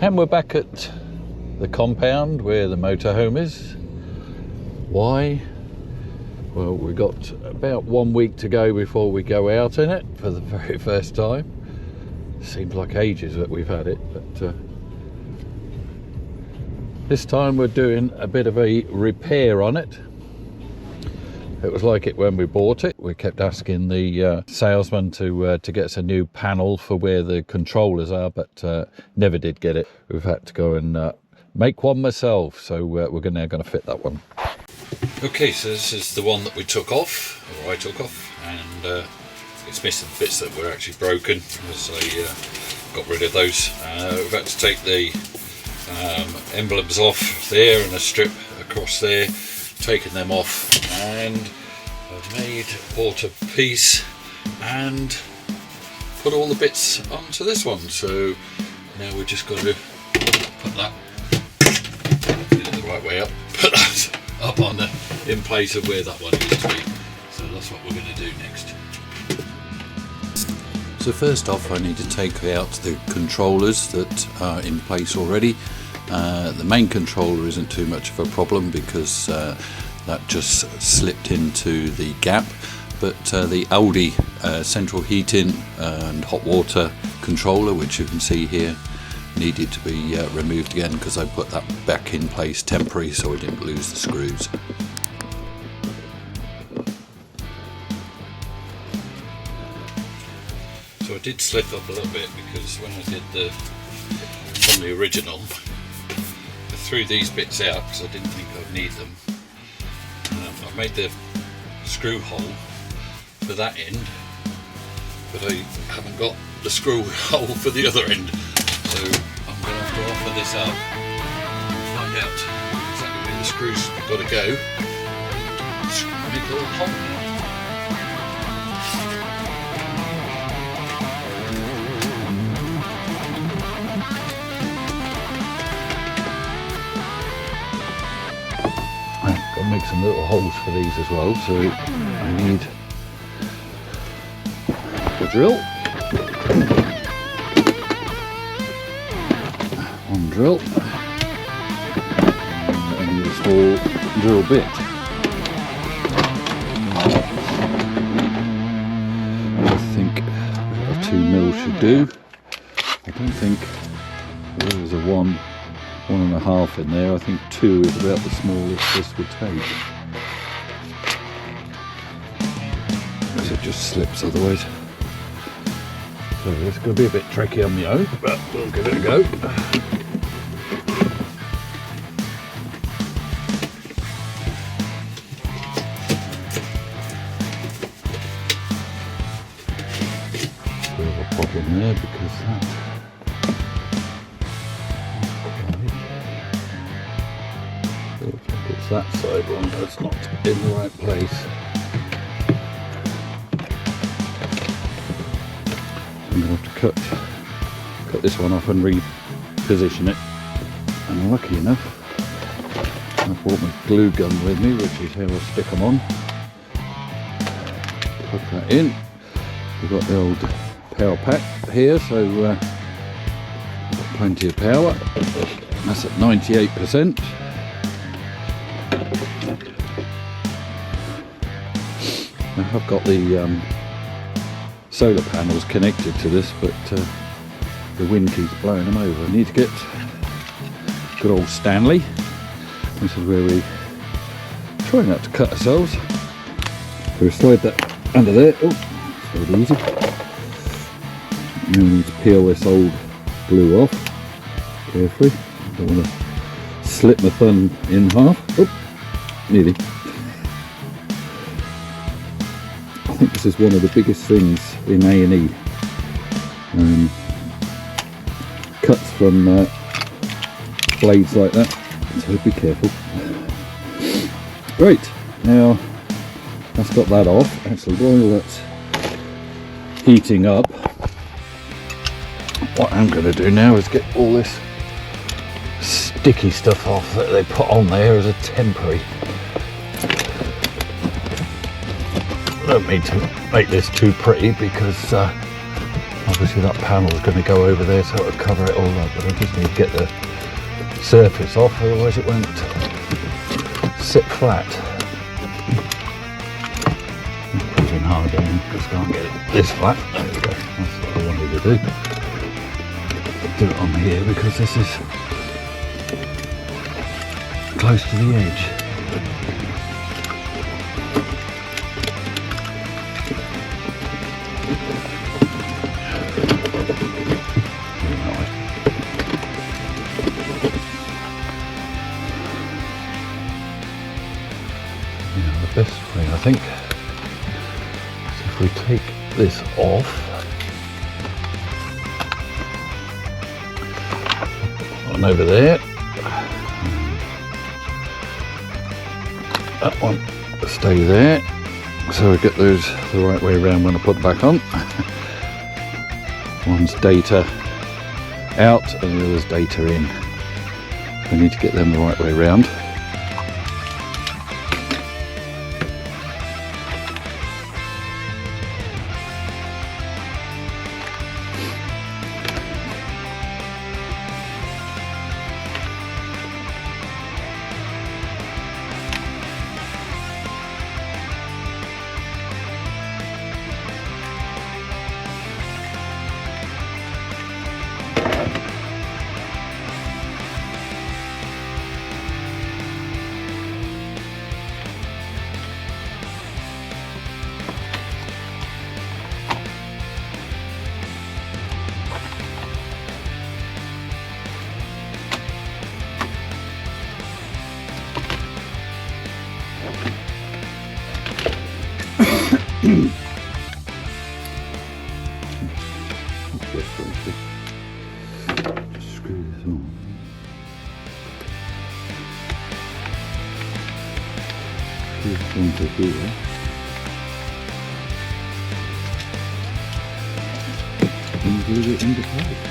And we're back at the compound where the motorhome is. Why? Well, we've got about 1 week to go before we go out in it for the very first time. Seems like ages that we've had it, but this time we're doing a bit of a repair on it. It was like it when we bought it. We kept asking the salesman to get us a new panel for where the controllers are, but never did get it. We've had to go and make one myself, so we're now going to fit that one. Okay, so this is the one that we took off, or I took off, and it's missing bits that were actually broken, as I got rid of those. We've had to take the emblems off there and a strip across there, taken them off, and I've bought a piece and put all the bits onto this one. So now we've just got to put that, get it the right way up, put that up on in place of where that one used to be. So that's what we're going to do next. So first off, I need to take out the controllers that are in place already. The main controller isn't too much of a problem because that just slipped into the gap, but the Audi central heating and hot water controller, which you can see here, needed to be removed again because I put that back in place temporary so I didn't lose the screws. So I did slip up a little bit because when I did from the original, I threw these bits out because I didn't think I'd need them. I made the screw hole for that end, but I haven't got the screw hole for the other end. So I'm going to have to offer this up and find out exactly where the screws have got to go. Make a little hole there. Make some little holes for these as well, so I need the drill, one drill, and I need a small drill bit. I think a 2mm should do. I don't think there is a 1.5 in there. I think 2 is about the smallest this would take. Because it just slips otherwise. So it's going to be a bit tricky on the own, but we'll give it a go. Bit of a problem there because that that side one that's not in the right place. I'm going to have to cut this one off and reposition it. And lucky enough, I've brought my glue gun with me, which is how I'll stick them on. Put that in. We've got the old power pack here, so we've got plenty of power. That's at 98%. I've got the solar panels connected to this, but the wind keeps blowing them over. I need to get good old Stanley. This is where we try not to cut ourselves. So we slide that under there. Oh, it's very easy. Now we need to peel this old glue off carefully. Don't want to slip my thumb in half. Oh, nearly. I think this is one of the biggest things in A&E. Cuts from blades like that, so be careful. Right, now that's got that off. Actually, while that's heating up, what I'm going to do now is get all this sticky stuff off that they put on there as a temporary. I don't mean to make this too pretty because I Obviously that panel is going to go over there, so it'll cover it all up, but I just need to get the surface off, otherwise it won't sit flat. I'm pushing hard down because I can't get it this flat. There we go, that's what I wanted to do. Do it on here because this is close to the edge. The best thing I think is if we take this off, one over there, that one stay there, so I get those the right way around when I put them back on. One's data out and the other's data in. I need to get them the right way around. Screw this on. This into here. And glue it into place.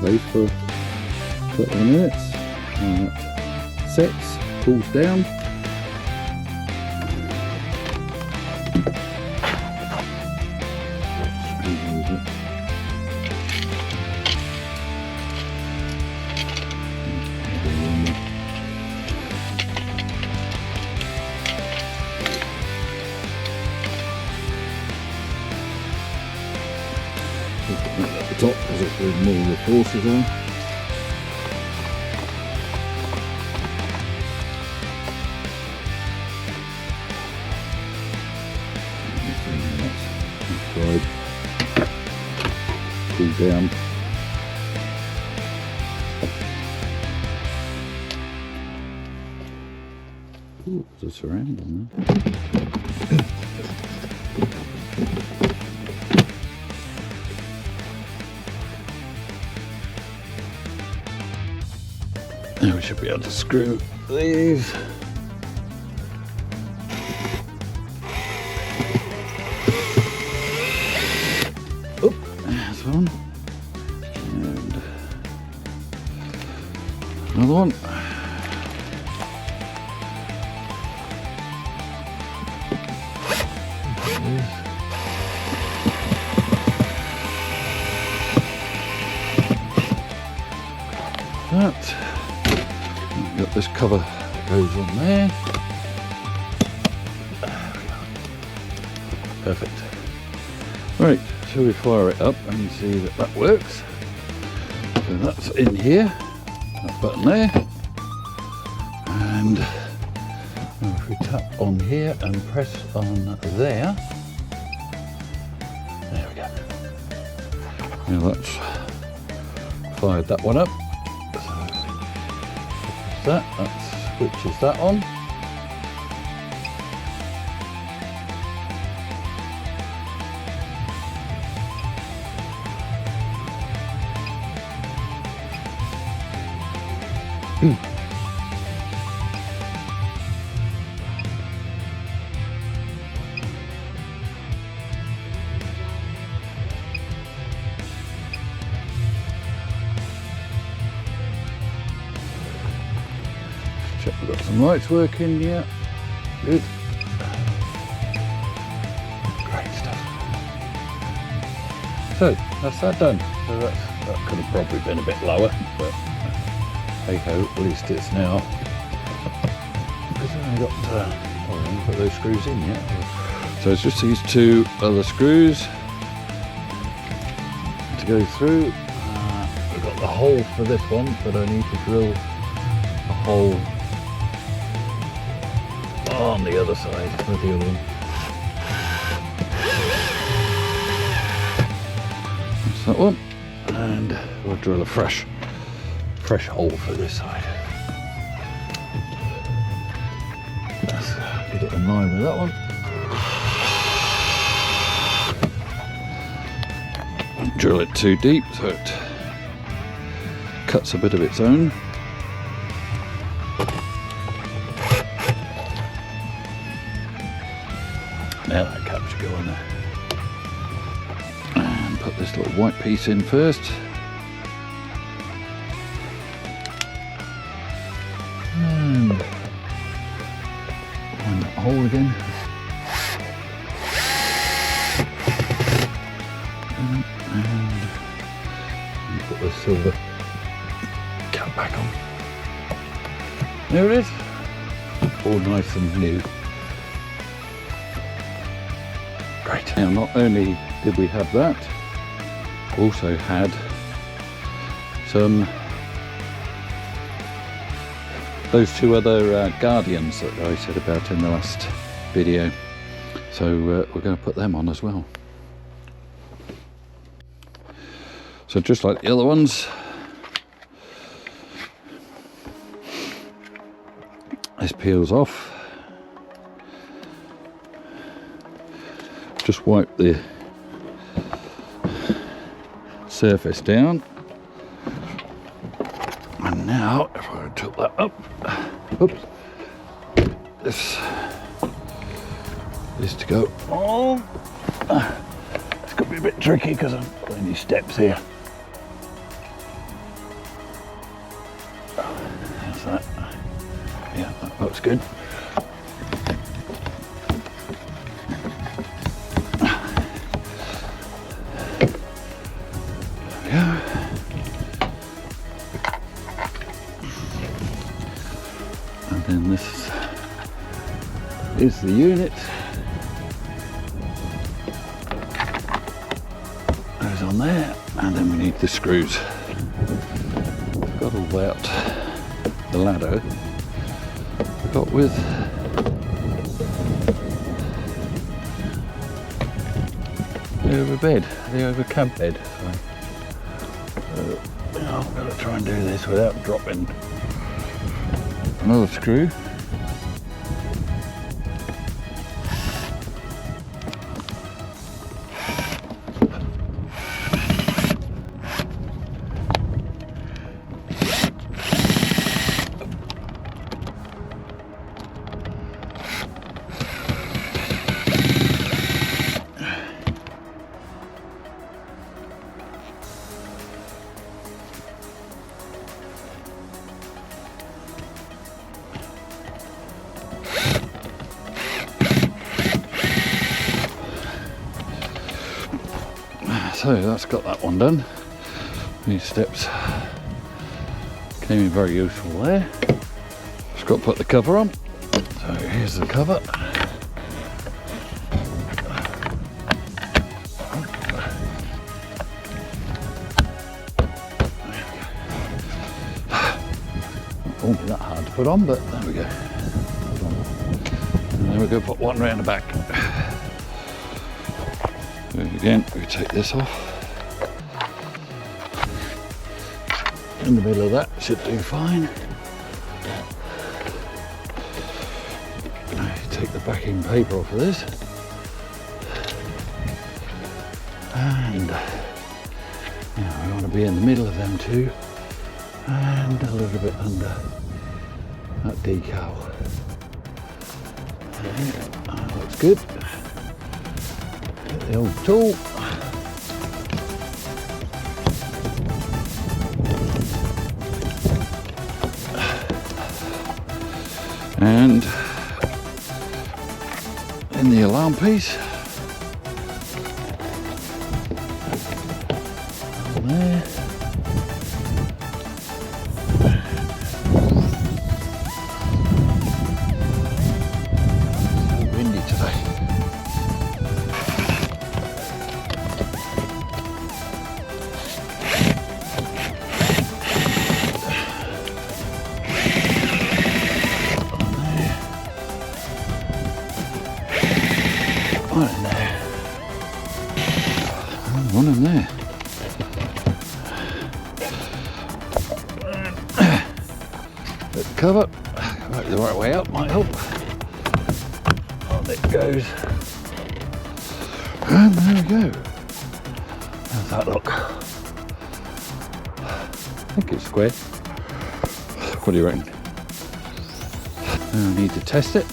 Place for a couple of minutes, and that sets, cools down. At the top, because it's where more of the forces are. That's cool down. Ooh, there's a surround on there. Now we should be able to screw these. Oh, there's one. And another one. put this cover that goes on there. Perfect. Right, shall we fire it up and see that that works? So that's in here, that button there, and if we tap on here and press on there, there we go. Now that's fired that one up. So that switches that on. Check we've got some lights working, yeah, good. Great stuff. So that's that done. So that could have probably been a bit lower, but hey ho, at least it's now. Because I've only got, I haven't put those screws in yet. So it's just these two other screws to go through. We've got the hole for this one, but I need to drill a hole on the other side for the other one. That's that one, and we'll drill a fresh hole for this side. Let's get it in line with that one. Don't drill it too deep so it cuts a bit of its own. Now that cap should go on there. And put this little white piece in first. And find that hole again. And put the silver cap back on. There it is. All nice and new. Great. Now not only did we have that, also had some those two other Guardians that I said about in the last video. So we're going to put them on as well. So just like the other ones, this peels off. Just wipe the surface down, and now if I tilt that up, oops, this is to go on. It's going to be a bit tricky because I've got any steps here. That's that. Yeah, that looks good. And then this is the unit. Goes on there, and then we need the screws. I've got all that, the ladder I got with the over bed, the over cab bed. So I'm going to try and do this without dropping another screw. So that's got that one done. These steps came in very useful there. got to put the cover on. So here's the cover. Won't be that hard to put on, but there we go. And then we're going to put one round the back. And again, we take this off. In the middle of that should do fine. Take the backing paper off of this. And we want to be in the middle of them two. And a little bit under that decal. That looks good. Get the old tool. And in the alarm piece. There. One in there. And one in there. Let the cover. Work the right way up might help. On it goes. And there we go. How's that look? I think it's square. What do you reckon? I need to test it.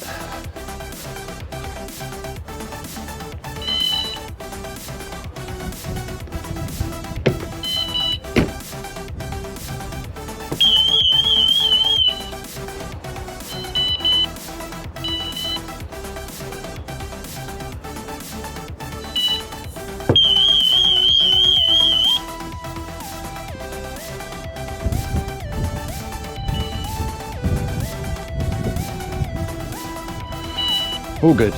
All good.